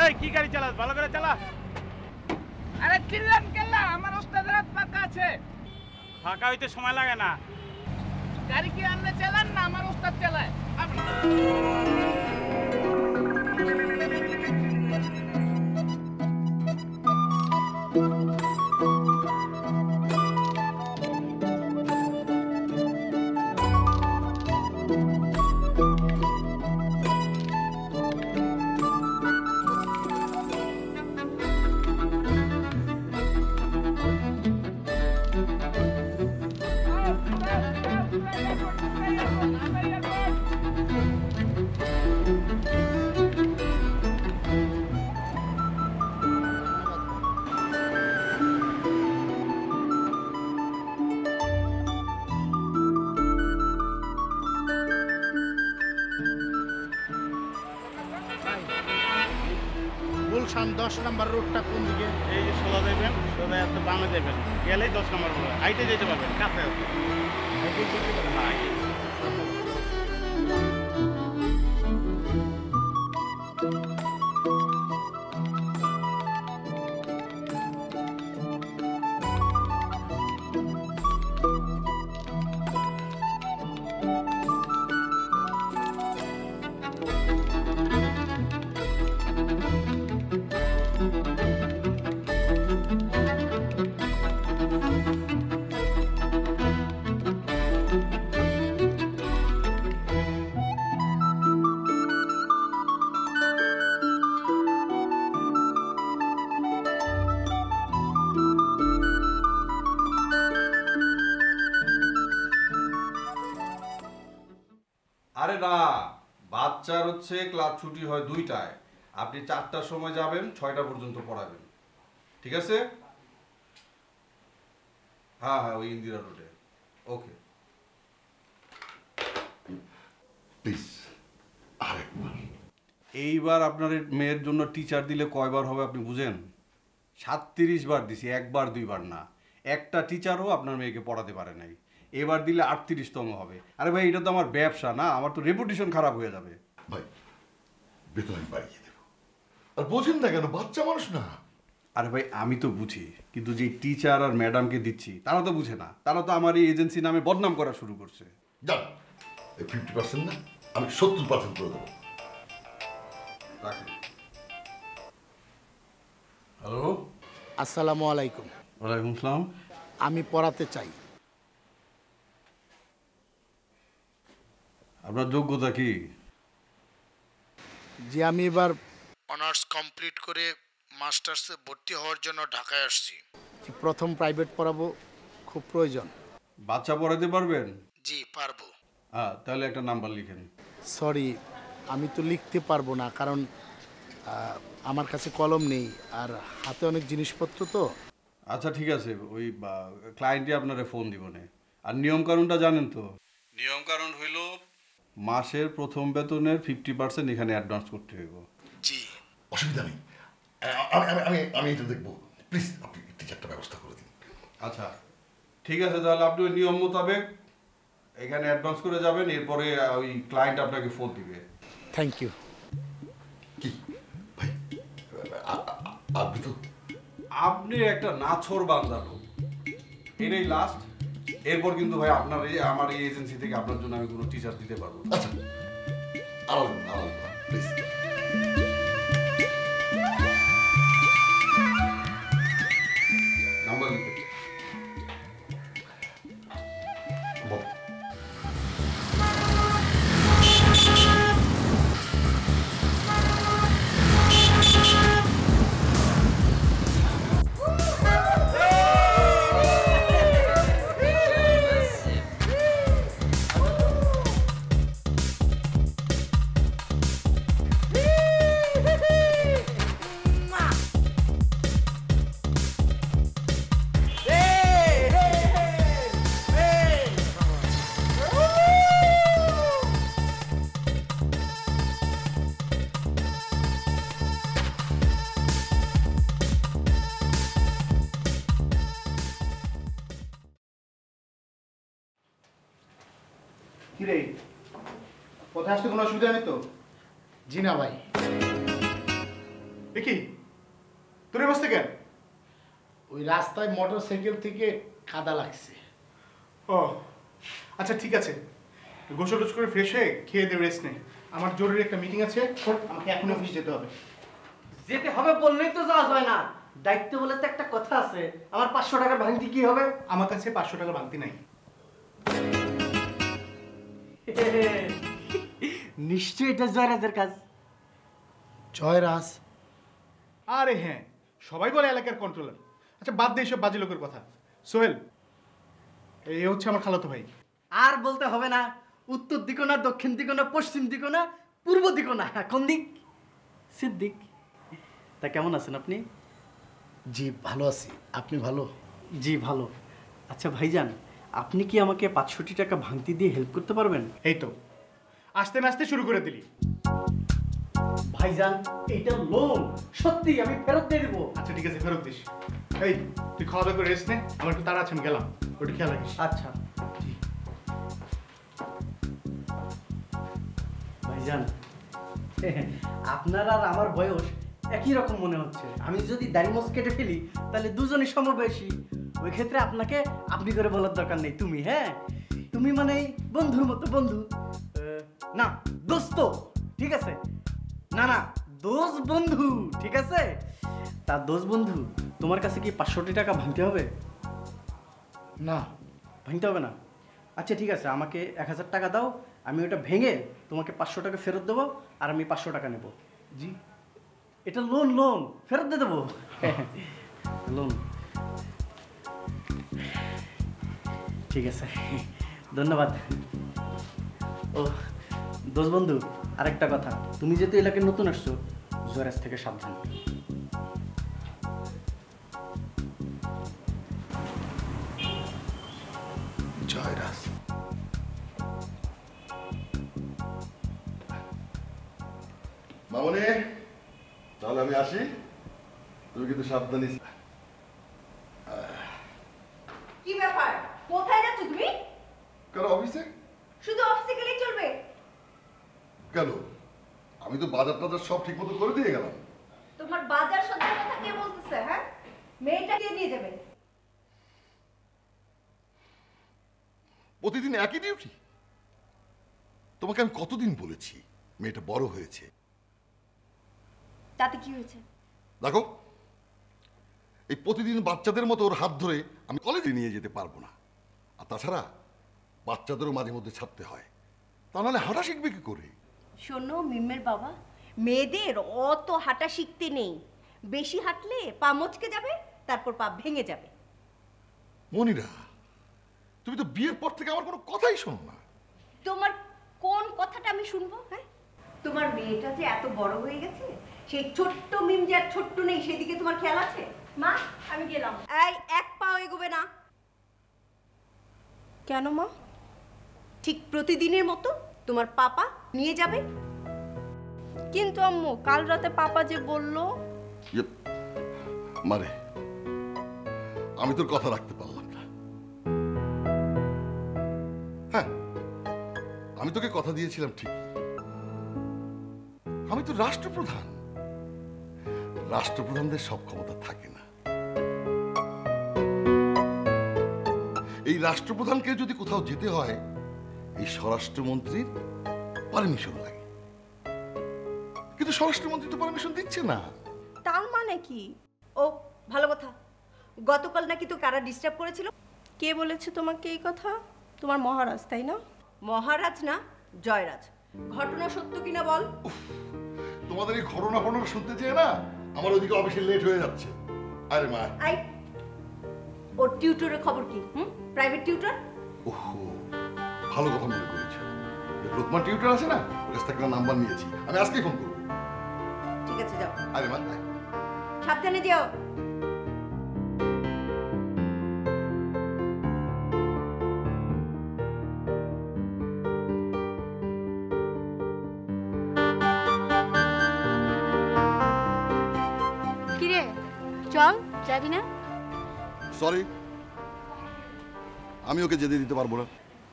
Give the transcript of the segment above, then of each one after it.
এই কি গাড়ি চালাস ভালো করে চালা। আরে চিল্লান কেল্লা, আমার ওস্তাদের হাত ফাঁকা আছে। ফাঁকা হইতে সময় লাগে না। গাড়ি কি আপনি চালান না আমার ওস্তাদ চালায়? গুলশান 10 নম্বর রোডটা কোন দিকে? এই যে সোজা যাবেন, সোজা এত বামে যাবেন, গেলেই 10 নম্বর রোড। হাইটে যেতে পারবেন, কাছে আছে। হেঁটে যেতে পারেন। হ্যাঁ, আরে না, বাচ্চার হচ্ছে ক্লাস ছুটি হয় 2টায়। আপনি 4টার সময় যাবেন, 6টা পর্যন্ত পড়াবেন, ঠিক আছে? হ্যাঁ হ্যাঁ, ওই ইন্দিরা রোডে। ওকে, প্লিজ আরেকবার। এইবার আপনার মেয়ের জন্য টিচার দিলে কয়বার হবে আপনি বুঝেন? 37 বার দিছি, একবার দুইবার না। একটা টিচারও আপনার মেয়েকে পড়াতে পারে নাই। এবার দিলে 38তম হবে। আরে ভাই, এটা তো আমার ব্যবসা না, আমার তো রেপুটেশন খারাপ হয়ে যাবে। ভাই, বেতন আমি বাড়িয়ে দেব। আর বোঝেন না কেন, বাচ্চা মানুষ না। আরে ভাই, আমি তো বুঝি, কিন্তু যে টিচার আর ম্যাডামকে দিচ্ছি তারা তো বুঝে না। তারা তো আমার এই এজেন্সি নামে বদনাম করা শুরু করছে। যান, এই 50% না, আমি 70% করে দেবো। রাখুন। হ্যালো, আসসালামু আলাইকুম। ওয়ালাইকুম আসসালাম। আমি পড়াতে চাই। আপনার যোগ্যতা কি? যে আমি এবার অনার্স কমপ্লিট করে মাস্টার্সে ভর্তি হওয়ার জন্য ঢাকায় আসছি। প্রথম প্রাইভেট পড়াবো, খুব প্রয়োজন। বাচ্চা পড়াতে পারবেন? জি পারবো। হ্যাঁ, তাহলে একটা নাম্বার লিখেন। সরি, আমি তো লিখতে পারবো না, কারণ আমার কাছে কলম নেই আর হাতে অনেক জিনিসপত্র তো। আচ্ছা ঠিক আছে, ওই ক্লায়েন্টই আপনারে ফোন দিব না। আর নিয়ম কানুনটা জানেন তো? নিয়ম কানুন হইল মাসের প্রথম বেতনের 50% এখানে অ্যাডভান্স করতে হইব। জি। অসুবিধা নেই, আমি আমি আমি আমি এটা দেখবো। প্লিজ আপনি টিচারটা ব্যবস্থা করে দিন। আচ্ছা ঠিক আছে, তাহলে আপনি ওই নিয়ম মোতাবেক এখানে অ্যাডভান্স করে যাবেন, এরপরে ওই ক্লায়েন্ট আপনাকে ফোন দিবে। Thank you. কি ভাই, আপনি তো আপনি একটা নাছর বান্দা লোক, এটাই লাস্ট। এরপর কিন্তু ভাই আপনার আমার এই এজেন্সি থেকে আপনার জন্য আমি কোনো টিচার দিতে পারবো না। আচ্ছা, আলাদা প্লিজ। নাম্বার লিখে বল। কিরে, কোথায় আসতে কোনো অসুবিধা নেই তো? জি না ভাই। দেখি তোর এই অবস্থা কেন? ওই রাস্তায় মোটর সাইকেল থেকে কাদা লাগছে। ও আচ্ছা ঠিক আছে, গোসল টোস করে ফ্রেশ হয়ে খেয়ে দে, রেস্ট নে। আমার জরুরি একটা মিটিং আছে, আমাকে এখন অফিস যেতে হবে। যেতে হবে বললেই তো যাওয়া যায় না, দায়িত্ব বলে তো একটা কথা আছে। আমার 500 টাকার ভাঙতি কি হবে? আমার কাছে 500 টাকা ভাঙতি নাই। নিশ্চয়ই এটা জয়রাজের কাজ। জয়রাজ? আরে হ্যাঁ, সবাই বলে এলাকার কন্ট্রোলার। আচ্ছা বাদ দে এসব বাজে লোকের কথা। সোহেল, এই হচ্ছে আমার খালাতো ভাই। আর বলতে হবে না, উত্তর দিকও না, দক্ষিণ দিকও না, পশ্চিম দিকও না, পূর্ব দিকও না, কোন দিক? সিদ্দিক। তা কেমন আছেন আপনি? জি ভালো আছি, আপনি ভালো? জি ভালো। আচ্ছা ভাইজান, আপনি কি আমাকে 500 টাকা ভাঙতি দিয়ে হেল্প করতে পারবেন? এই তো আস্তে নাস্তে শুরু করে দিলি। ভাইজান এইটা লোন, সত্যি আমি ফেরত দিয়ে দেবো। আচ্ছা ঠিক আছে, ফেরত দিস। এই তুই খাওয়া দাওয়া করে রেস্ট নে, আমার একটু তাড়া আছে, আমি গেলাম, ওটা খেয়াল রাখিস। আচ্ছা ভাইজান, আপনার আর আমার বয়স একই রকম মনে হচ্ছে। আমি যদি দাড়ি মোছ কেটে ফেলি তাহলে দুজনই সমবয়সী। ওই ক্ষেত্রে আপনাকে আপনি করে বলার দরকার নেই, তুমি। হ্যাঁ তুমি মানে বন্ধুর মতো বন্ধু, না দোস্ত, ঠিক আছে? না না দোষ বন্ধু, ঠিক আছে? তা দোষ বন্ধু, তোমার কাছে কি 500 টাকা ভাঙতে হবে? না। ভাঙতে হবে না? আচ্ছা ঠিক আছে, আমাকে 1000 টাকা দাও, আমি ওটা ভেঙে তোমাকে 500 টাকা ফেরত দেবো, আর আমি 500 টাকা নেব। জি, এটা লোন, লোন ফেরত দিয়ে দেবো। লোন, ঠিক আছে, ধন্যবাদ। ও দোষ বন্ধু, আরেকটা কথা, তুমি যেহেতু এলাকায় নতুন আসছো, জয়রাজ থেকে সাবধান। জয়রাজ, মামনি, তাহলে আমি আসি, তুমি কিন্তু সাবধানে। কি ব্যাপার, কোথায় যাচ্ছ তুমি? কেন অফিসে? শুধু অফিসে গেলেই চলবে? কেন, আমি তো বাজার টাজার সব ঠিক মতো করে দিয়ে গেলাম। তোমার বাজার সদার কথা কে বলতেছে? হ্যাঁ, মেয়েটা কে নিয়ে যাবে? প্রতিদিন একই ডিউটি? তোমাকে আমি কতদিন বলেছি মেয়েটা বড় হয়েছে। তাতে কি হয়েছে? দেখো, এই প্রতিদিন বাচ্চাদের মতো ওর হাত ধরে আমি কলেজে নিয়ে যেতে পারবো না। আর তাছাড়া বাচ্চাদেরও মাঝে মধ্যে ছাড়তে হয়, তা নাহলে হাঁটা শিখবে কি করে? শোনো মিমের বাবা, মেয়েদের অত হাঁটা শিখতে নেই। বেশি হাঁটলে পা মচকে যাবে, তারপর পা ভেঙে যাবে। মনিরা, তুমি তো বিয়ের পর থেকে আমার কোনো কথাই শোনো না। তোমার কোন কথাটা আমি শুনবো? হ্যাঁ, তোমার মেয়েটা যে এত বড় হয়ে গেছে, সেই ছোট্ট মিম যে আর ছোট্ট নেই, সেদিকে তোমার খেয়াল আছে? মা আমি গেলাম। এই এক পাও এগোবে না। কেন মা? ঠিক প্রতিদিনের মতো তোমার পাপা নিয়ে যাবে। কিন্তু আম্মু, কাল রাতে পাপা যে বললো। মারে, আমি তোর কথা রাখতে পারলাম না। হ্যাঁ, আমি তোকে কথা দিয়েছিলাম ঠিক, আমি তো রাষ্ট্রপ্রধান। রাষ্ট্রপ্রধানদের সব ক্ষমতা থাকে না। এই রাষ্ট্রপ্রধানকে যদি কোথাও যেতে হয়, এই স্বরাষ্ট্রমন্ত্রীর পারমিশন লাগে, কিন্তু স্বরাষ্ট্রমন্ত্রী তো পারমিশন দিচ্ছে না। তার মানে কি? ও ভালো কথা, গতকাল নাকি তো কারা ডিস্টার্ব করেছিল? কে বলেছে তোমাকে এই কথা? তোমার মহারাজ, তাই না? মহারাজ না, জয়রাজ। ঘটনা সত্য কিনা বল। তোমাদের এই ঘটনা শুনতে চেয়ে না আমার ওইদিকে অফিসে লেট হয়ে যাচ্ছে। আরে মা, আই ওর টিউটরের খবর কি? Private tutor? ওহো, ভালো কথা মনে করেছো। লোকমান টিউটর আছে না, ওর কাছ থেকে নাম্বার নিয়েছি, আমি আজকেই ফোন করবো। ঠিক আছে, যাও। আরে মা, সাবধানে যেও। কিরে চল, যাবি না? সরি, আমি ওকে যেতে দিতে পারবো না।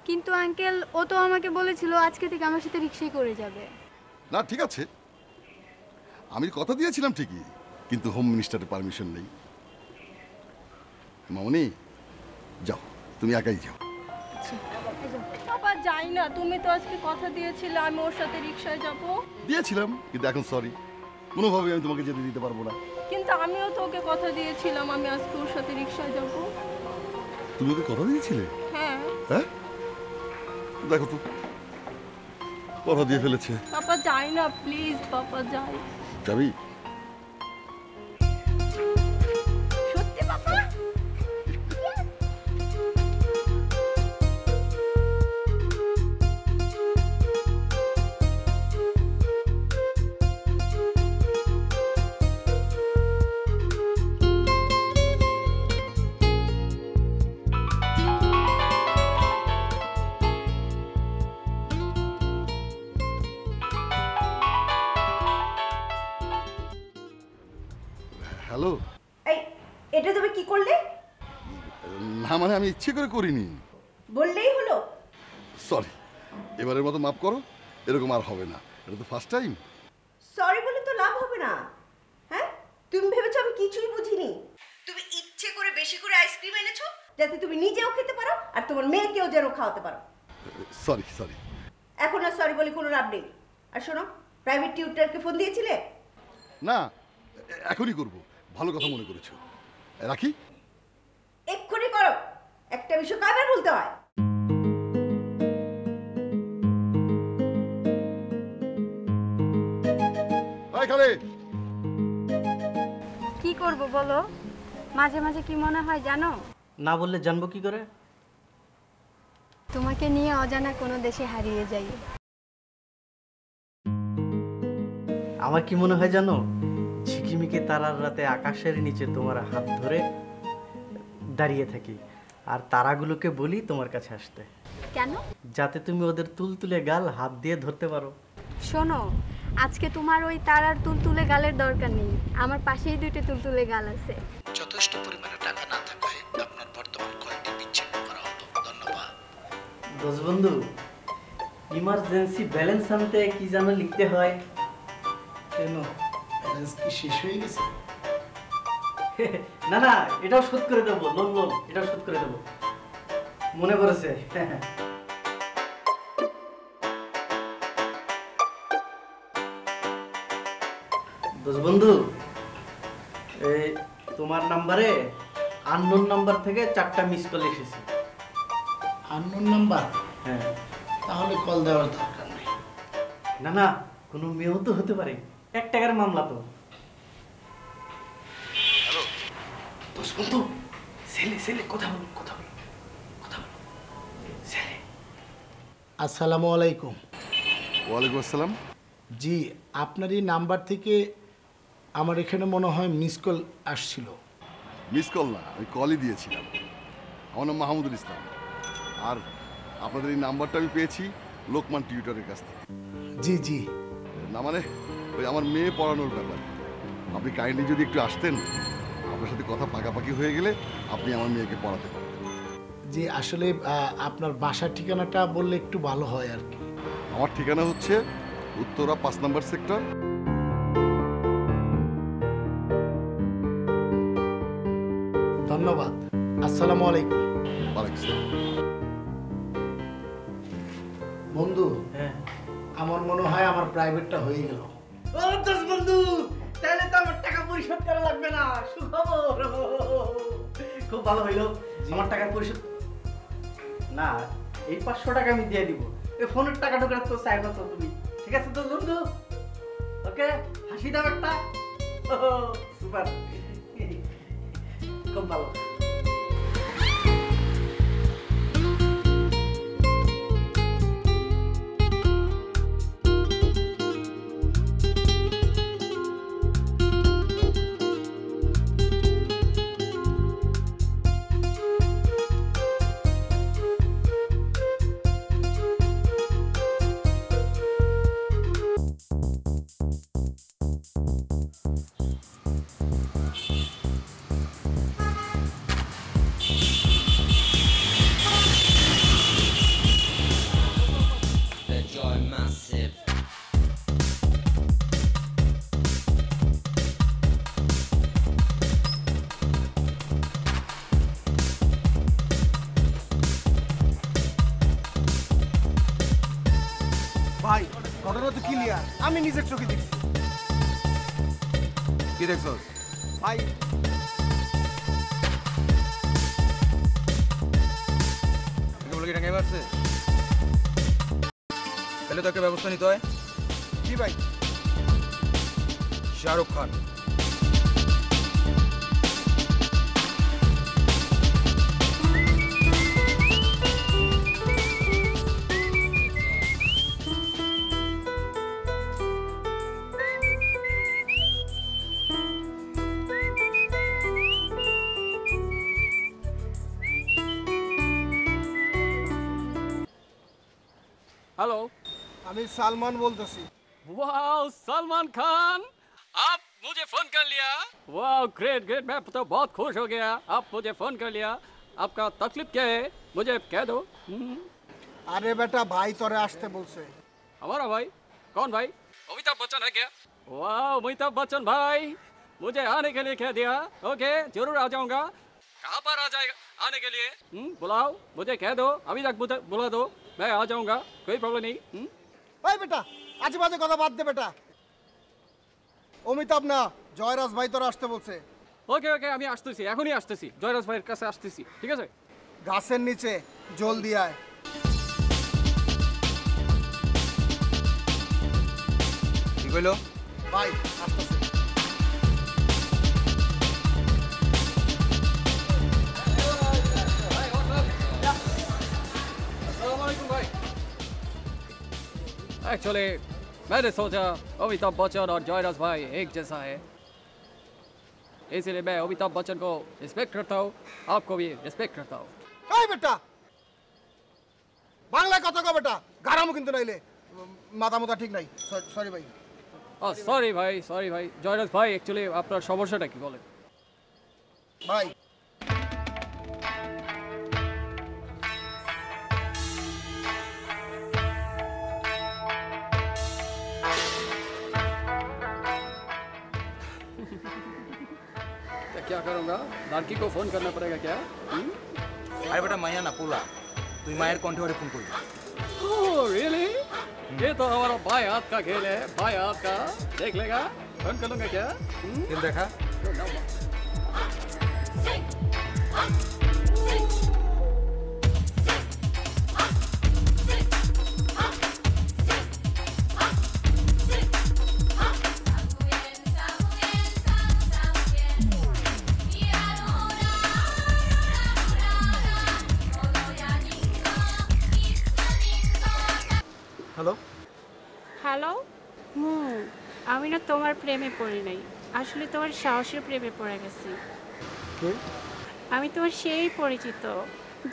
কিন্তু আঙ্কেল, ও তো আমাকে বলেছিল আজকে থেকে আমার সাথে রিকশায় করে যাবে। না ঠিক আছে, আমি কথা দিয়েছিলাম ঠিকই, কিন্তু হোম মিনিস্টারের পারমিশন নেই। মামনি যাও, তুমি একাই যাও। বাবা যাই না, তুমি তো আজকে কথা দিয়েছিলে আমি ওর সাথে রিকশায় যাব। দিয়েছিলাম, কিন্তু এখন সরি, কোনোভাবে আমি তোমাকে যেতে দিতে পারবো না। কিন্তু আমিও তো ওকে কথা দিয়েছিলাম আমি আজকে ওর সাথে রিকশায় যাব। তুমি ওকে কথা দিয়েছিলে? হ্যাঁ। হ্যাঁ, দেখো তো কথা দিয়ে ফেলেছে। পাপা যাই না প্লিজ, পাপা যাই। যাবি? সত্যি পাপা? হ্যালো। এই এটা তুমি কি করলে? না মানে আমি ইচ্ছে করে করিনি। বললেই হলো। সরি, এবারের মতো মাফ করো, এরকম আর হবে না। এটা তো ফার্স্ট টাইম। সরি বলে তো লাভ হবে না। হ্যাঁ, তুমি ভেবেছো আমি কিছুই বুঝিনি? তুমি ইচ্ছে করে বেশি করে আইসক্রিম এনেছো যাতে তুমি নিজেও খেতে পারো আর তোমার মেয়েকেও যেন খাওয়াতে পারো। Sorry sorry. এখন আর সরি বলে কোনো লাভ নেই। আর শোনো, প্রাইভেট টিউটরকে ফোন দিয়েছিলে? না, এখনই করবো, ভালো কথা মনে করেছো। রাখি? এক্ষুনি করো, একটা বিষয় কয়বার বলতে হয়? কি করব বলো? মাঝে মাঝে কি মনে হয় জানো? না বললে জানবো কি করে? তোমাকে নিয়ে অজানা কোনো দেশে হারিয়ে যাই। আমার কি মনে হয় জানো? ঝিকিমিকি তারার রাতে আকাশের নিচে তোমার হাত ধরে দাঁড়িয়ে থাকি আর তারাগুলোকে বলি তোমার কাছে আসতে। কেন? যাতে তুমি ওদের তুলতুলে গাল হাত দিয়ে ধরতে পারো। শোনো, আজকে তোমার ওই তারার তুলতুলে গালের দরকার নেই, আমার পাশেই দুইটা তুলতুলে গাল আছে। যথেষ্ট পরিমাণে টাকা না থাকায় আপনার বর্তমান কলটি বিচ্ছিন্ন করা হলো। ধন্যবাদ। দোষ বন্ধু, ইমার্জেন্সি ব্যালেন্স আনতে কি যেন লিখতে হয়। কেন, ব্যালেন্স কি শেষ হয়ে গেছে? না না, এটাও শোধ করে দেবো। লোন লোন এটাও শোধ করে দেবো, মনে পড়েছে। দোষ বন্ধু, এই তোমার নাম্বারে আননোন নাম্বার থেকে 4টা মিস কল এসেছে। Unknown number? হ্যাঁ। তাহলে কল দেওয়ার দরকার নেই। না না, কোনো মেয়েও তো হতে পারে, 1 টাকার মামলা তো। হ্যালো দোষ বন্ধু, ছেলে ছেলে কথা বল, কথা বল, কথা বল, ছেলে। আসসালামু আলাইকুম। ওয়ালাইকুম আসসালাম। জি, আপনার এই নাম্বার থেকে আমার এখানে মনে হয় মিস কল আসছিল। মিস কল না, আমি কলই দিয়েছিলাম। আমার নাম মাহমুদুল ইসলাম, আর আপনাদের এই নাম্বারটা আমি পেয়েছি লোকমান টিউটরের কাছ থেকে। জি জি। না মানে ওই আমার মেয়ে পড়ানোর ব্যাপার। আপনি কাইন্ডলি যদি একটু আসতেন, আপনার সাথে কথা পাকাপাকি হয়ে গেলে আপনি আমার মেয়েকে পড়াতে পারতেন। জি, আসলে আপনার বাসার ঠিকানাটা বললে একটু ভালো হয় আর কি। আমার ঠিকানা হচ্ছে উত্তরা 5 নম্বর সেক্টর। ধন্যবাদ। আসসালামু আলাইকুম। ওয়ালাইকুম আসসালাম। বন্ধু, হ্যাঁ, আমার মনে হয় আমার প্রাইভেটটা হয়ে গেল। ও দোষ বন্ধু, তাহলে তো আমার টাকা পরিশোধ করা লাগবে না। সুখবর, খুব ভালো হইলো। আমার টাকা পরিশোধ না, এই 500 টাকা আমি দিয়ে দিব। এই ফোনের টাকা ঢোকার তো চাই না তো তুমি। ঠিক আছে তো বন্ধু? ওকে, হাসি দাও একটা। সুপার, খুব ভালো। ঘটনা তো ক্লিয়ার, আমি নিজের চোখে দেখছি। কি দেখছস? ভাই বলে কি টাকা মারছে? তাহলে তো একটা ব্যবস্থা নিতে হয়। জি ভাই। শাহরুখ খান। हेलो, আমি সালমান বলতেছি। वाह सलमान खान, आप मुझे फोन कर लिया। वाह ग्रेट ग्रेट, मैं तो बहुत खुश हो गया, आप मुझे फोन कर लिया। आपका तकलीफ क्या है मुझे कह दो। আরে বেটা ভাই তোরে আসতে বলছে। हमारा भाई? कौन भाई? अमिताभ बच्चन है क्या? वाह अमिताभ बच्चन भाई, मुझे आने के लिए कह दिया। ओके जरूर आ जाऊंगा। कहाँ पर आ जाएगा आने के लिए? बुलाओ, मुझे कह दो, अभी तक मुझे बुला दो, मैं आ जाऊंगा, कोई प्रॉब्लम नहीं। ওই বেটা আজে বাজে কথা বাদ দে বেটা। অমিতাভ না, জয়রাজ ভাই তোরে আসতে বলছে। ওকে ওকে, আমি আসতেছি, এখনই আসতেছি, জয়রাজ ভাইয়ের কাছে আসতেছি, ঠিক আছে? গাছের নিচে জলদি আয়। কি কইলো? ভাই আসতেছে। एक्चुअली मैंने सोचा अमिताभ बच्चन और जयराज भाई एक जैसा है, इसलिए मैं अमिताभ बच्चन को रिस्पेक्ट करता हूँ, आपको भी रिस्पेक्ट करता हूँ। এই বেটা বাংলায় কথা কও বেটা, গারামো কিন্তু নাইলে মাথা মুথা ঠিক নাই। সরি ভাই। সরি ভাই জয়রাজ ভাই, অ্যাকচুয়ালি আপনার সমস্যাটা কি বলেন? ভাই क्या करूँगा, लड़की को फोन करना पड़ेगा क्या? আরে বেটা মাইয়া না পোলা, তুই মায়ের কণ্ঠে ওরে ফোন করবি। Oh really? ये तो हमारा भाई हाथ का खेल है, भाई हाथ का, देख लेगा, फोन कर लूँगा क्या? খেল দেখা। Hello hello. আমি না তোমার প্রেমে পড়ি নাই, আসলে তোমার সাহসের প্রেমে পড়ে গেছি। আমি তোমার সেই পরিচিত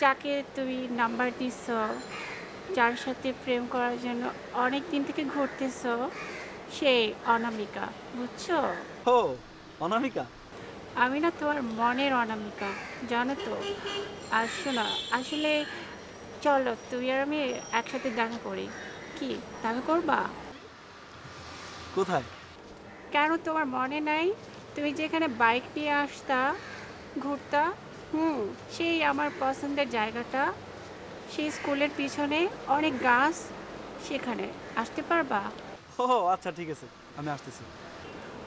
যাকে তুমি নাম্বার দিচ্ছ, যার সাথে প্রেম করার জন্য অনেক দিন থেকে ঘুরতেছ, সেই অনামিকা, বুঝছো? ও অনামিকা, আমি না তোমার মনের অনামিকা, জানো তো। আর শোনা, আসলে চলো তুই আর আমি একসাথে দেখা করি। কি দেখা করবা? কোথায়? কেন তোমার মনে নাই তুমি যেখানে বাইক নিয়ে আসতা ঘুরতা? সেই আমার পছন্দের জায়গাটা, সেই স্কুলের পিছনে অনেক গাছ, সেখানে আসতে পারবা? ও আচ্ছা ঠিক আছে, আমি আসতেছি।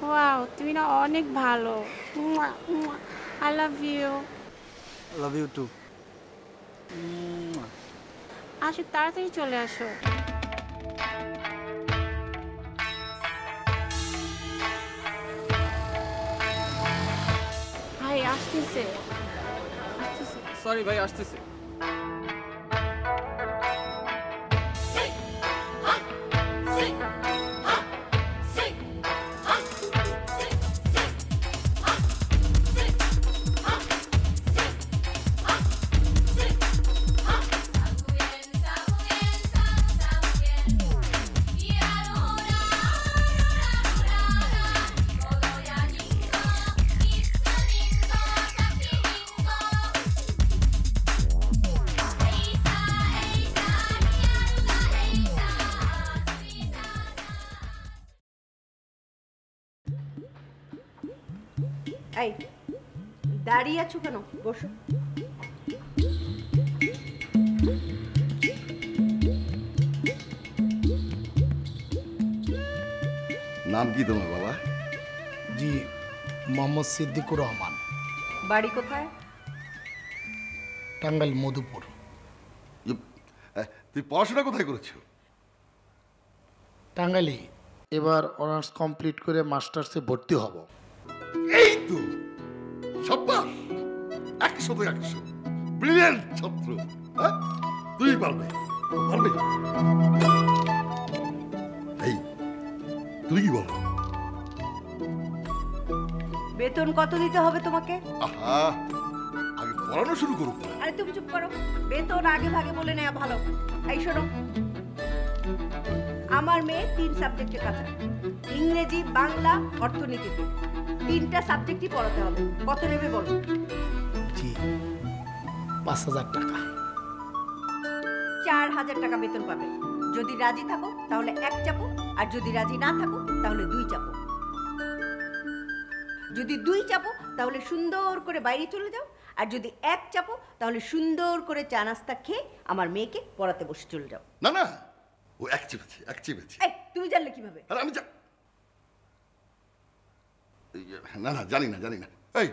ওয়াও, তুমি না অনেক ভালো। I love you. Love you too. আসো, তাড়াতাড়ি চলে আসো। ভাই আসতেছে। সরি ভাই, আসতেছে। এই দাঁড়িয়ে আছো কেন? বসো। নাম কি তোমার বাবা? জি, মোহাম্মদ সিদ্দিকুর রহমান। বাড়ি কোথায়? টাঙ্গাইল মধুপুর। তুই পড়াশোনা কোথায় করেছো? টাঙ্গাইলে। এবার অনার্স কমপ্লিট করে মাস্টার্সে ভর্তি হব। এই তো সাব্বাস, 100 ব্রিলিয়ান্ট ছাত্র। তুই পারবে পারবে। এই তুই কি বল? বেতন কত দিতে হবে তোমাকে? আহা, আগে পড়ানো শুরু করুক। আরে তুমি চুপ করো, বেতন আগে ভাগে বলে নেওয়া ভালো। এই শোনো, আমার মেয়ে 3 সাবজেক্টে কাঁচা, ইংরেজি, বাংলা, অর্থনীতিতে 3টা সাবজেক্টই পড়াতে হবে। কত নেবে বলো? জি, 5,000 টাকা। 4,000 টাকা বেতন পাবে। যদি রাজি থাকো তাহলে 1 চাপো, আর যদি রাজি না থাকো তাহলে 2 চাপো। যদি 2 চাপো তাহলে সুন্দর করে বাইরে চলে যাও, আর যদি 1 চাপো তাহলে সুন্দর করে চা নাস্তা খেয়ে আমার মেয়েকে পড়াতে বসে চলে যাও। না না, ও এক চেপেছে। এই তুমি জানলে কিভাবে? আরে আমি না না জানি না। এই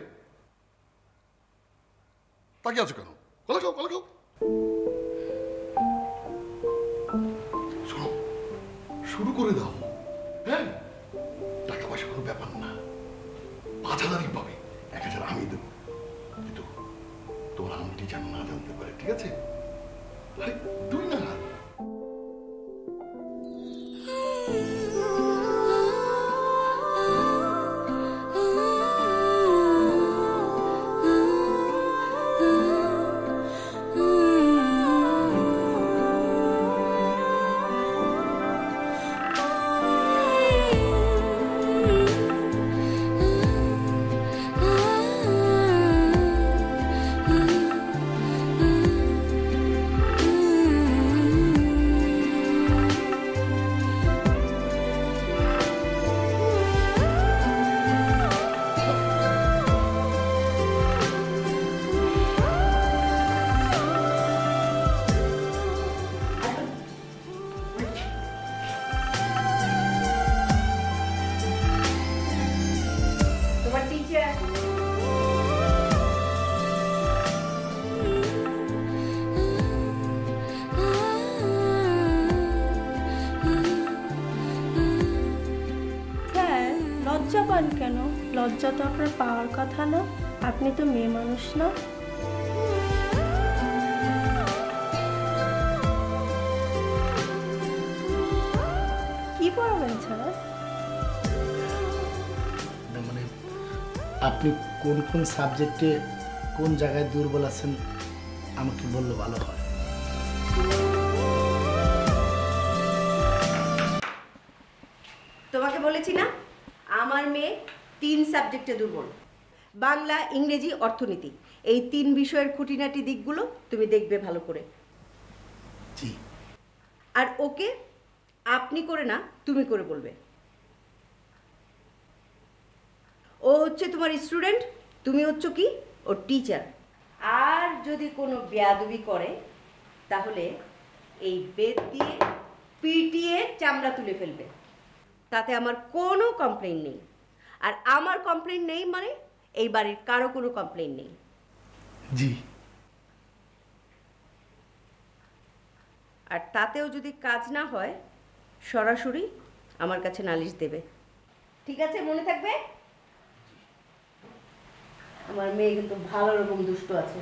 তাকে আছো কেন? কলা খাও। শোনো, শুরু করে দাও। হ্যাঁ, টাকা পয়সা কোনো ব্যাপার না, 5,000ই পাবে, 1,000 আমি দেবো, কিন্তু তোমার আন্টি যেন না জানতে পারে, ঠিক আছে? আরে তুই না লজ্জা পান কেন? লজ্জা তো আপনার পাওয়ার কথা না, আপনি তো মেয়ে মানুষ না। কি পড়াবেন স্যার? মানে আপনি কোন কোন সাবজেক্টে কোন জায়গায় দুর্বল আছেন আমাকে বললে ভালো হয়। তোমাকে বলেছি না, আমার মেয়ে 3 সাবজেক্টে দুর্বল, বাংলা, ইংরেজি, অর্থনীতি। এই 3 বিষয়ের খুঁটিনাটি দিকগুলো তুমি দেখবে ভালো করে। জি। আর ওকে আপনি করে না, তুমি করে বলবে। ও হচ্ছে তোমার স্টুডেন্ট, তুমি হচ্ছে কি ওর টিচার। আর যদি কোনো বেয়াদবি করে তাহলে এই বেত দিয়ে পিটিয়ে চামড়া তুলে ফেলবে। তাতে আমার কোনো কমপ্লেইন নেই, আর আমার কমপ্লেইন নেই মানে এই বাড়ির কারো কোনো কমপ্লেইন নেই। জি। আর তাতেও যদি কাজ না হয় সরাসরি আমার কাছে নালিশ দেবে, ঠিক আছে? মনে থাকবে। আমার মেয়ে কিন্তু ভালো রকম দুষ্ট আছে,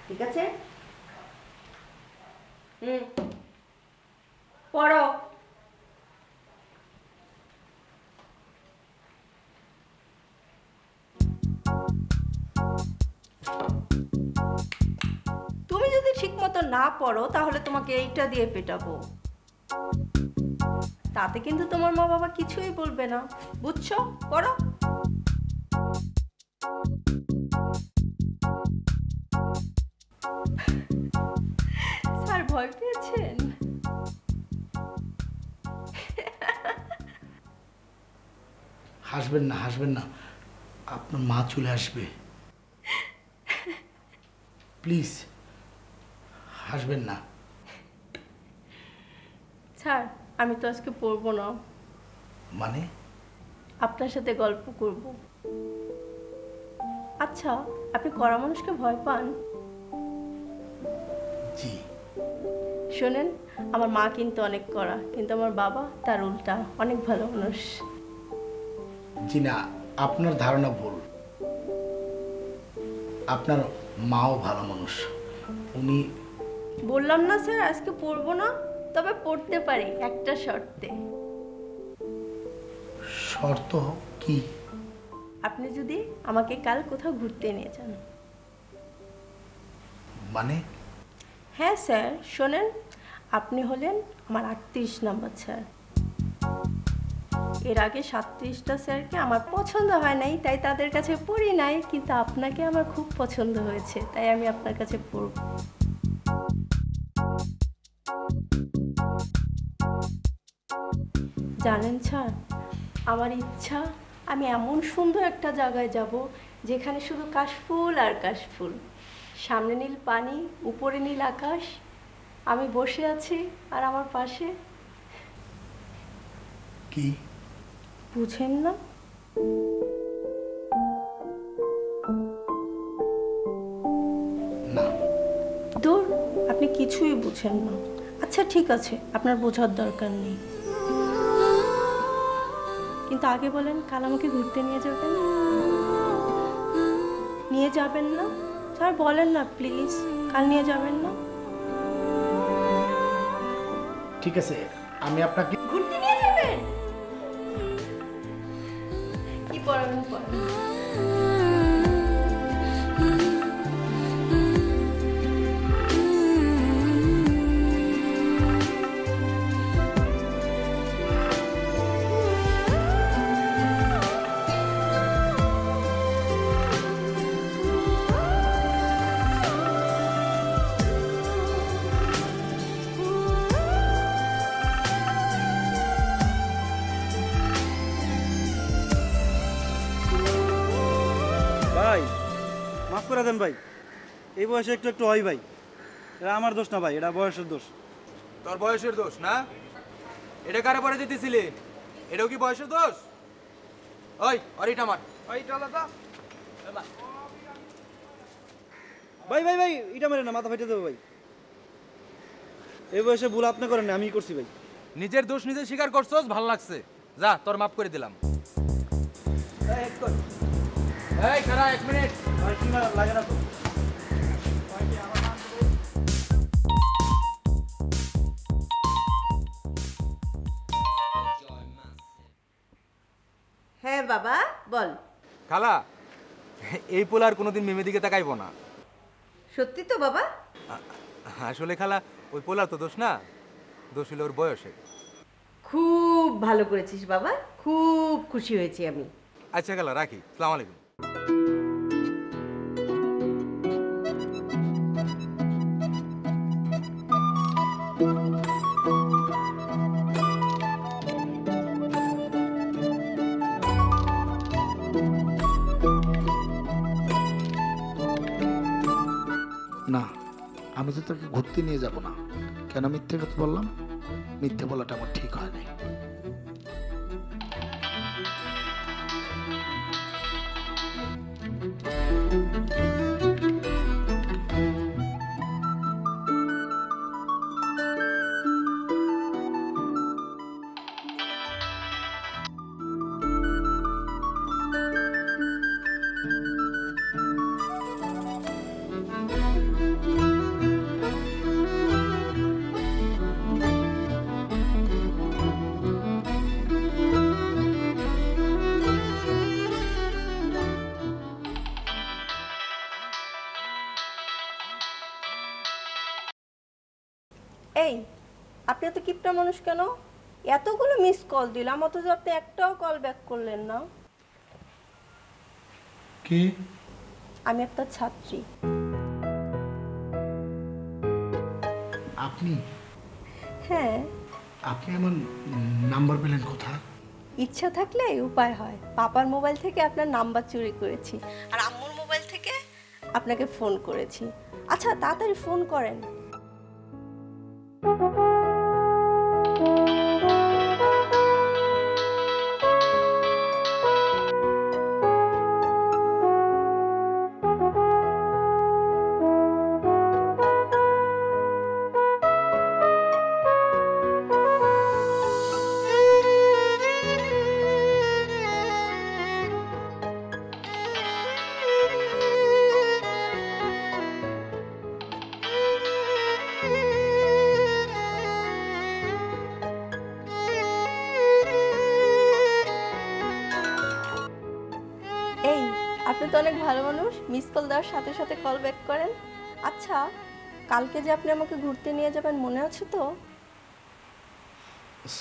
ঠিক আছে? পড়ো। তুমি যদি ঠিক মতো না পড়ো তাহলে তোমাকে এইটা দিয়ে পেটাবো। তাতে কিন্তু তোমার মা বাবা কিছুই বলবে না, বুঝছো? পড়ো। স্যার ভয় পেয়েছেন? হাসবেন না, আপনার মা চলে আসবে, প্লিজ হাসবেন না। স্যার আমি তো আজকে পড়বো না। মানে? আপনার সাথে গল্প করব। আচ্ছা, আপনি কড়া মানুষকে ভয় পান? জি। শোনেন, আমার মা কিন্তু অনেক কড়া, কিন্তু আমার বাবা তার উল্টা, অনেক ভালো মানুষ। জি না, আপনার ধারণা ভুল। আপনার মাও ভালো মানুষ। উনি বললাম না স্যার, আজকে পড়বো না, তবে পড়তে পারি একটা শর্তে। শর্ত কি? আপনি যদি আমাকে কাল কোথাও ঘুরতে নিয়ে যান। মানে? হ্যাঁ স্যার, শোনেন, আপনি হলেন আমার 38 নাম্বার স্যার। এর আগে 37টা স্যারকে আমার পছন্দ হয় নাই, তাই তাদের কাছে পড়ি নাই, কিন্তু আপনাকে আমার খুব পছন্দ হয়েছে, তাই আমি আপনার কাছে পড়ব। জানেন স্যার, আমার ইচ্ছা আমি এমন সুন্দর একটা জায়গায় যাব যেখানে শুধু কাশফুল আর কাশফুল, সামনে নীল পানি, উপরে নীল আকাশ, আমি বসে আছি আর আমার পাশে। কি বুঝেন না? না। দূর, আপনি কিছুই বুঝেন না। আচ্ছা ঠিক আছে, আপনার বোঝার দরকার নেই, কিন্তু আগে বলেন কাল আমাকে ঘুরতে নিয়ে যাবেন? নিয়ে যাবেন না স্যার? বলেন না প্লিজ, কাল নিয়ে যাবেন না? ঠিক আছে, আমি আপনাকে ঘুরতে নিয়ে যাবেন? কি পড়াবেন পড়াবেন। ভাই মাফ করে দেন ভাই, এই বয়সে একটু একটু হয় ভাই, এটা আমার দোষ না ভাই, এটা বয়সের দোষ। তোর বয়সের দোষ না? এটা কারে পরে দিতেছিলি? এটাও কি বয়সের দোষ? ওই অরিটা আমার ভাই ভাই ভাই, এটা মেরে না, মাথা ফেটে দেবো ভাই। এই বয়সে ভুল আপনি করেন না, আমি করছি ভাই। নিজের দোষ নিজে স্বীকার করছস, ভালো লাগছে, যা তোর মাফ করে দিলাম। এই খারা 1 মিনিট লাগে না তো। হ্যাঁ বাবা বল। খালা, এই পোলা আর কোনোদিন মেমে দিকে তাকাইবো না। সত্যি তো বাবা? আসলে খালা, ওই পোলার তো দোষ না, দোষ হলো ওর বয়সে। খুব ভালো করেছিস বাবা, খুব খুশি হয়েছি আমি। আচ্ছা খালা, রাখি, আসসালামু আলাইকুম। না, আমি তো তোকে ঘুরতে নিয়ে যাব না। কেন মিথ্যে কথা বললাম? মিথ্যে বলাটা আমার ঠিক হয় নাই। এই, আপনি এত কিপটা মানুষ কেন? এতগুলো মিস কল দিলাম, অথচ আপনি একটাও কল ব্যাক করলেন না। কি? আমি আপনার ছাত্রী। আপনি? হ্যাঁ। আপনি আমার নাম্বার পেলেন কোথায়? ইচ্ছা থাকলে উপায় হয়। পাপার মোবাইল থেকে আপনার নাম্বার চুরি করেছি, আর আম্মুর মোবাইল থেকে আপনাকে ফোন করেছি। আচ্ছা তাড়াতাড়ি ফোন করেন। এই, আপনি তো অনেক ভালো মানুষ, মিস কল দেওয়ার সাথে সাথে কল ব্যাক করেন। আচ্ছা, কালকে যে আপনি আমাকে ঘুরতে নিয়ে যাবেন মনে আছে তো?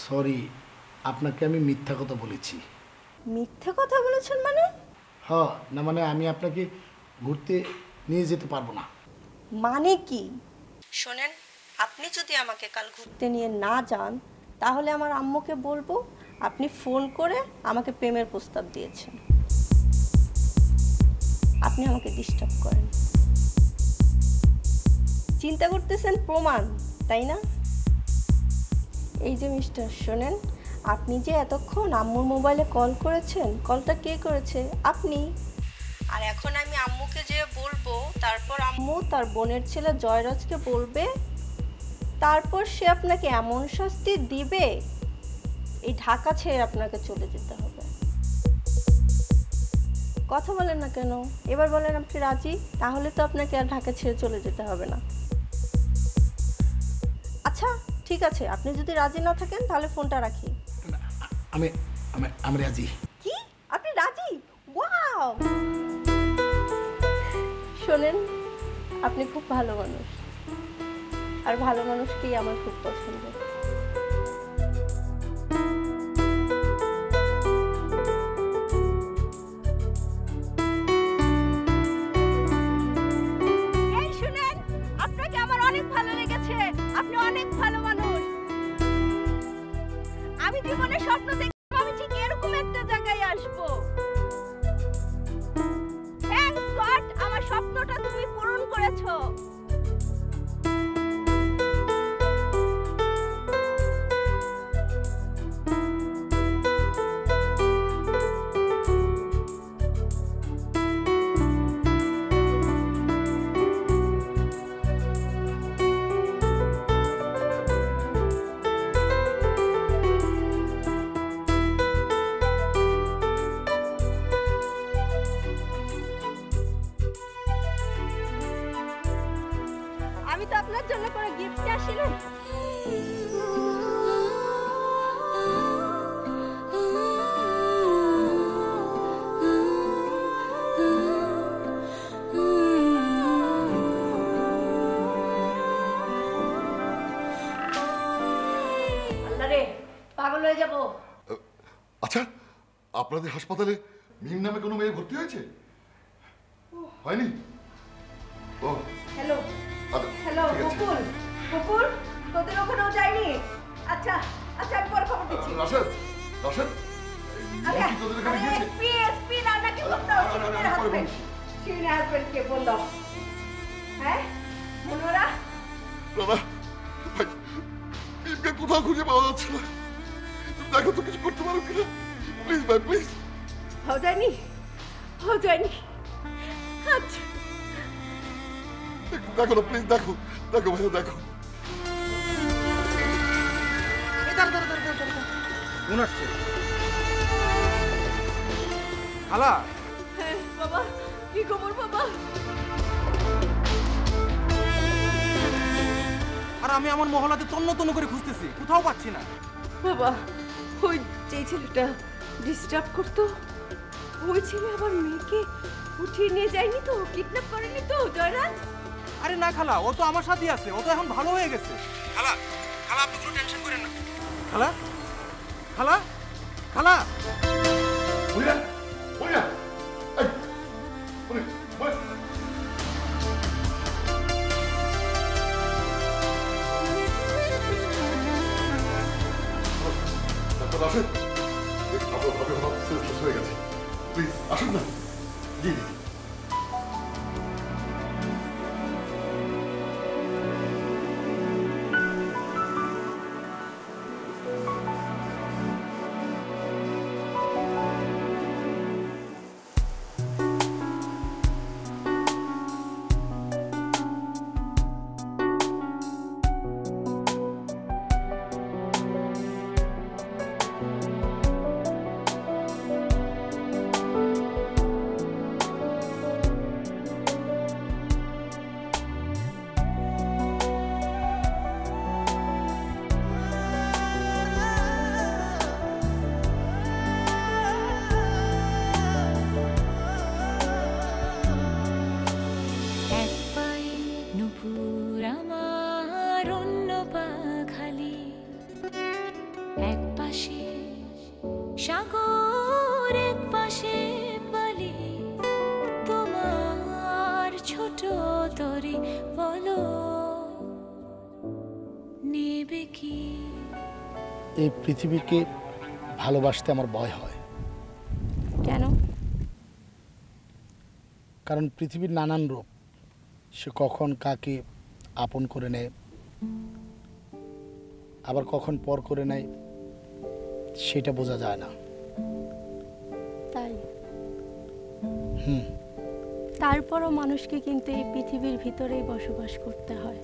সরি, আপনাকে আমি মিথ্যা কথা বলেছি। মিথ্যে কথা বলেছেন মানে? না মানে আমি আপনাকে ঘুরতে নিয়ে যেতে পারবো না। মানে কি? শোনেন, আপনি যদি আমাকে কাল ঘুরতে নিয়ে না যান তাহলে আমার আম্মুকে বলবো আপনি ফোন করে আমাকে প্রেমের প্রস্তাব দিয়েছেন। আপনি আমাকে ডিস্টার্ব করেন। চিন্তা করতেছেন প্রমাণ, তাই না? এই যে মিস্টার, শোনেন, আপনি যে এতক্ষণ আম্মুর মোবাইলে কল করেছেন, কলটা কে করেছে? আপনি। আর এখন আমি আম্মুকে যে বলবো, তারপর আম্মু তার বোনের ছেলে জয়রাজকে বলবে, তারপর সে আপনাকে এমন শাস্তি দিবে এই ঢাকা ছেড়ে আপনাকে চলে যেতে হবে। কথা বলেন না কেন? এবার বলেন আপনি রাজি, তাহলে তো আপনাকে আর ঢাকা ছেড়ে চলে যেতে হবে না। আচ্ছা ঠিক আছে, আপনি যদি রাজি না থাকেন তাহলে ফোনটা রাখি। আমি আমি আমি রাজি। কি? আপনি রাজি? ওয়াও! শোনেন, আপনি খুব ভালো মানুষ, আর ভালো মানুষকেই আমার খুব পছন্দ। এই শুনেন, আপনাকে আমার অনেক ভালো লেগেছে, আপনি অনেক ভালো মানুষ। আমি জীবনে স্বপ্ন দেখতাম আমি ঠিক এরকম একটা জায়গায় আসবো। থ্যাঙ্কস গড, আমার স্বপ্নটা তুমি পূরণ করেছো। আমি তো আপনার জন্য কোনো গিফট আসিনি। আল্লাহ রে, পাগল হয়ে যাব। আচ্ছা, আপনাদের হাসপাতালে মিম নামে কোনো মেয়ে ভর্তি হয়েছে? হয়নি? ও হ্যালো আচ্ছা, হ্যালো, ঠিক আছে। বকুল বকুল, তোদের ওখানেও যায়নি? আচ্ছা আচ্ছা, আমি পরে খবর দিচ্ছি। রাশেদ, রাশেদ, আচ্ছা, কি তোদের এখানে আরে গিয়েছে? এসপি না নাকি বলতো? শিরিনের হাজবেন্ড, শিরিনের হাজবেন্ড কে বললো? হ্যাঁ মনোরা, দাদা ভাই, মিমকে কোথাও খুঁজে পাওয়া যাচ্ছে না। তুমি দেখো তো কিছু করতে পারো কিনা, প্লিজ ভাই প্লিজ। হয়ে যায়নি, হয়ে যায়নি। আচ্ছা দেখো না প্লিজ, দেখো দেখো ভাই দেখো। কোন আসছে? খালা, হ্যাঁ বাবা, কি খবর বাবা? আর আমি আমার মহলাতে তন্ন তন্ন করে খুঁজতেছি, কোথাও পাচ্ছি না। বাবা, ওই যে ছেলেটা ডিস্টার্ব করতো, ওই ছেলে আবার মেয়েকে উঠিয়ে নিয়ে যায়নি তো? কিডন্যাপ করেনি তো জয়রাজ? আরে না খালা, ও তো আমার সাথেই আছে, ও তো এখন ভালো হয়ে গেছে। খালা, খালা আপনি কোনো টেনশন করেন না। খালা, খালা, খালা, ওইরা ওইরা, এই ওরে ওই ডাক্তার রাশেদ, আপনার ভাবে হঠাৎ সেন্সলেস হয়ে গেছে, প্লিজ আসুন না। জি জি। ছোট তরি বলো নেবে কি? এই পৃথিবীকে ভালোবাসতে আমার ভয় হয়। কেন? কারণ পৃথিবীর নানান রূপ, সে কখন কাকে আপন করে নেয়, আবার কখন পর করে নেয়, সেটা বোঝা যায় না। তাই হুম, তারপরও মানুষকে কিন্তু এই পৃথিবীর ভিতরেই বসবাস করতে হয়,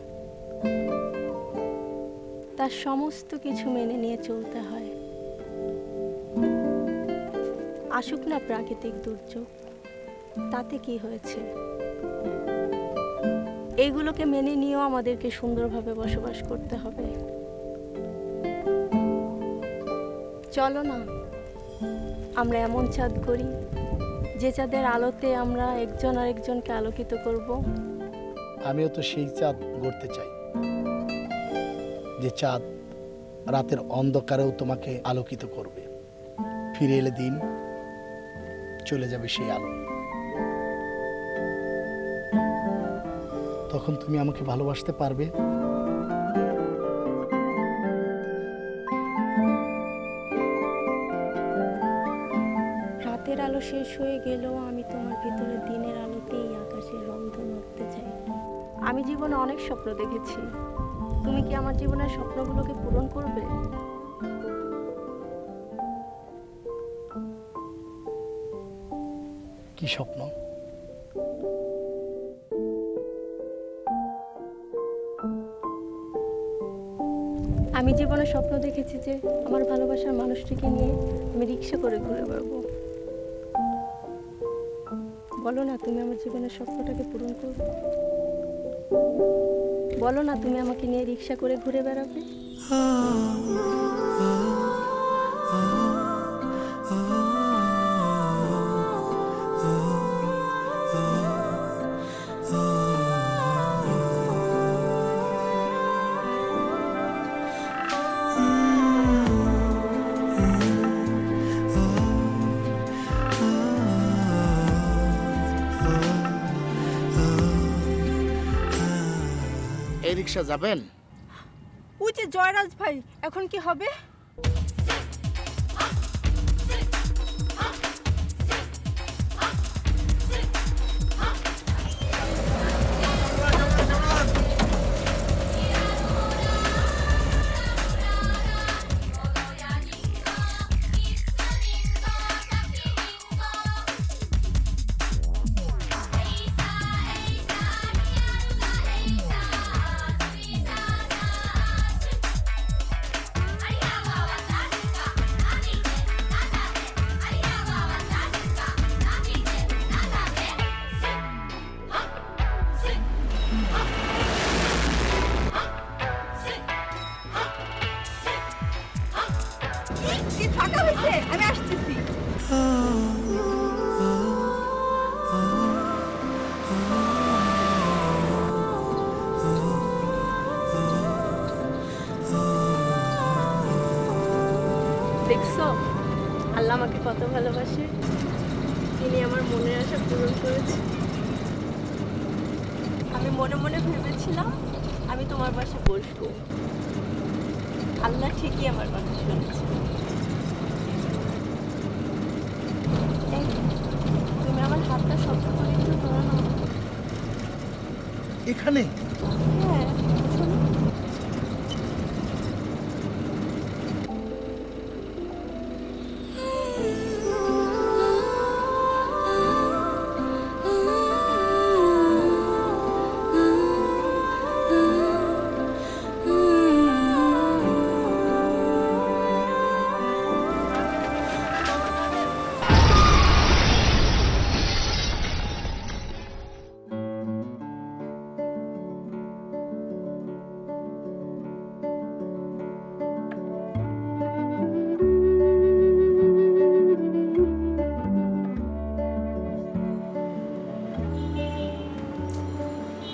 তার সমস্ত কিছু মেনে নিয়ে চলতে হয়। আসুক না প্রাকৃতিক দুর্যোগ, তাতে কি হয়েছে? এইগুলোকে মেনে নিয়েও আমাদেরকে সুন্দরভাবে বসবাস করতে হবে। চলো না আমরা এমন চাঁদ করি যে চাঁদের আলোতে আমরা একজন আরেকজনকে আলোকিত করব। আমিও তো সেই চাঁদ গড়তে চাই, যে চাঁদ রাতের অন্ধকারেও তোমাকে আলোকিত করবে। ফিরে এলে দিন, চলে যাবে সেই আলো। তখন তুমি আমাকে ভালোবাসতে পারবে। রাতের আলো শেষ হয়ে গেলেও আমি তোমার ভিতরে দিনের আলোতেই আকাশের রংধনু আঁকতে চাই। আমি জীবনে অনেক স্বপ্ন দেখেছি, তুমি কি আমার জীবনের স্বপ্নগুলোকে পূরণ করবে? কি স্বপ্ন? আমি জীবনে স্বপ্ন দেখেছি যে আমার ভালোবাসার মানুষটিকে নিয়ে আমি রিক্সা করে ঘুরে বেড়াবো। বলো না তুমি আমার জীবনের স্বপ্নটাকে পূরণ করবে? বলো না তুমি আমাকে নিয়ে রিক্সা করে ঘুরে বেড়াবে? এই রিক্সা যাবেন? ওই যে জয়রাজ ভাই, এখন কি হবে? ফাঁকা হয়েছে, আমি আসতেছি। দেখছো আল্লাহ আমাকে কত ভালোবাসে, তিনি আমার মনের আশা পূরণ করেছে। আমি মনে মনে ভেবেছিলাম আমি তোমার পাশে বসবো, আল্লাহ ঠিকই আমার কথা শুনেছে। তুমি আমার হাতটা শক্ত করে একটু ধরো না। এখানে? হ্যাঁ,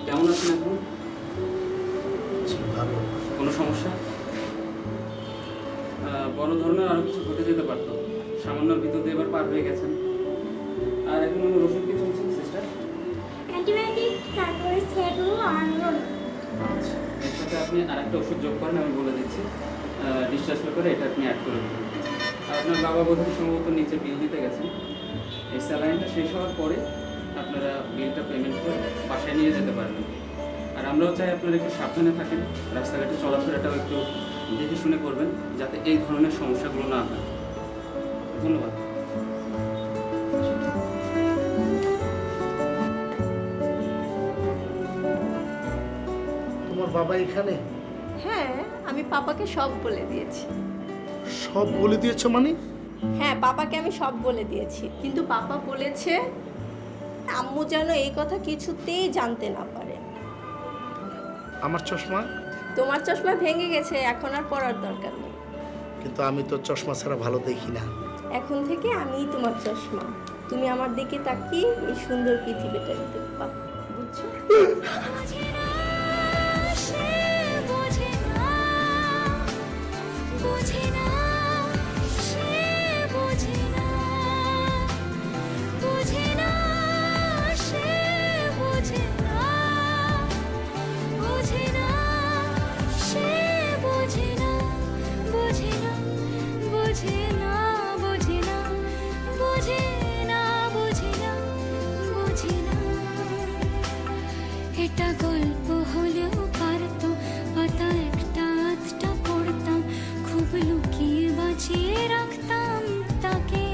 কেমন আছেন এখন? ভালো। কোনো সমস্যা? বড় ধরনের আরো কিছু ঘটে যেতে পারতো, সামান্যর ভিতর দিয়ে এবার পার হয়ে গেছেন। আর এখন আমার ওষুধ কি চলছে সিস্টার? অ্যান্টিবায়োটিক আপনি আরেকটা ওষুধ যোগ করেন, আমি বলে দিচ্ছি। ডিসচার্জ পেপারে এটা আপনি অ্যাড করে দেবেন। আর আপনার বাবা বোধহয় সম্ভবত নিচে বিল দিতে গেছেন। এই স্যালাইনটা শেষ হওয়ার পরে আপনারা বিলটা পেমেন্ট করে বাসায় নিয়ে যেতে পারবেন। আর আমরাও চাই আপনারা একটু সাবধানে থাকেন, রাস্তাঘাটে চলাফেরাটাও একটু দেখে শুনে করবেন, যাতে এই ধরনের সমস্যাগুলো না হয়। ধন্যবাদ। তোমার বাবা এখানে? হ্যাঁ, আমি পাপাকে সব বলে দিয়েছি। সব বলে দিয়েছো মানে? হ্যাঁ, পাপাকে আমি সব বলে দিয়েছি, কিন্তু পাপা বলেছে আম্মু যেন এই কথা কিছুতেই জানতে না পারে। আমার চশমা? তোমার চশমা ভেঙে গেছে, এখন আর পরার দরকার নেই। কিন্তু আমি তো চশমা ছাড়া ভালো দেখি না। এখন থেকে আমিই তোমার চশমা, তুমি আমার দিকে তাকিয়ে এই সুন্দর পৃথিবীটা দেখবা, বুঝছো? এটা গল্প হলেও পারতো, পাতা একটা আধটা পড়তাম, খুব লুকিয়ে বাঁচিয়ে রাখতাম তাকে।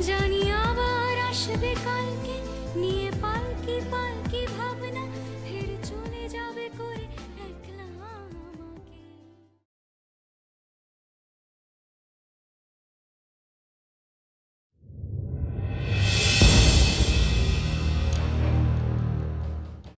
জানি আবার আসবে কালকে, নিয়ে পালকি পালকি ভাব